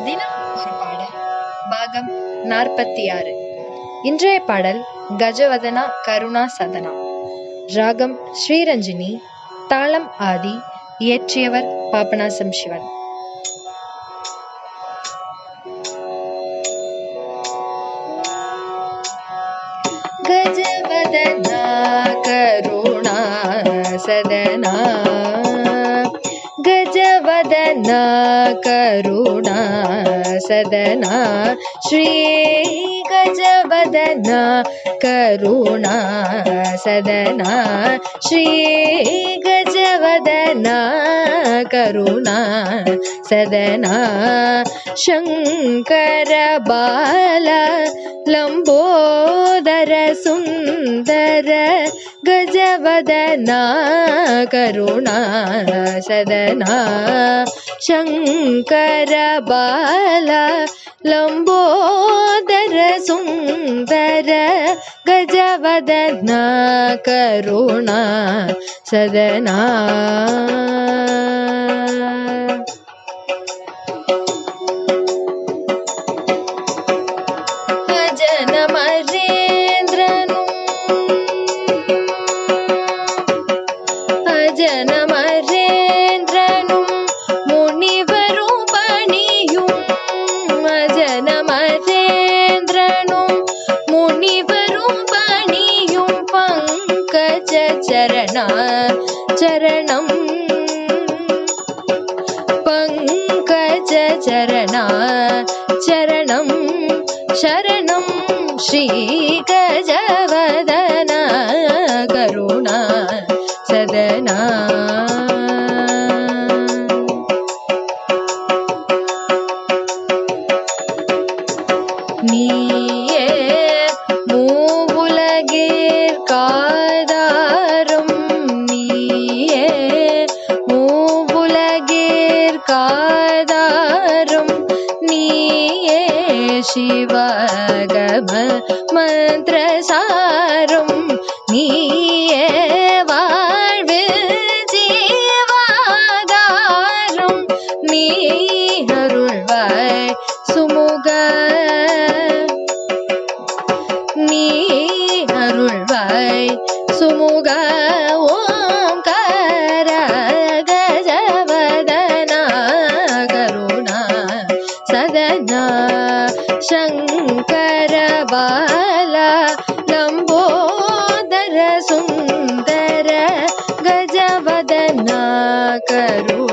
தினம் ஒரு பாடல் பாகம் 46. இன்றைய பாடல் கஜவதனா கருணா சதனா. ராகம் ஸ்ரீரஞ்சினி, தாளம் ஆதி. இயற்றியவர் பாபநாசம் சிவன். கஜவதனா கருணா சதனா, गजवदना करुणा सदना, श्री गजवदना करुणा सदना, श्री गजवदना करुणा सदना, शंकर बाल लंबोदर सुंदर गजवदना करुणा सदना, शंकर बाल लंबोदर सुंदर गजवदना करुणा सदना. அஜனமரேந்திரனும் முனிவரும் பணியும், அஜனமரேந்திரனும் முனிவரும் பணியும் பங்கஜ சரணா சரணம், பங்கஜ சரணா சரணம் சரணம், ஸ்ரீ கஜவதனா கருணா சதனா. நீயே மூவுலகேர் காதாரும், நீயே மூவுலகேர் காதாரும், நீயே சிவகம மந்திரசாரும், நீயே வாழ்வில் ஜீவாதாரம், நீ அருள்வாய் சுமுக, நீ அருள்வாய் சுமுக, ஓம்கார கஜவதனா கருணா சதனா, शंकर बाला लंबोदर सुंदर गजवदना करुणा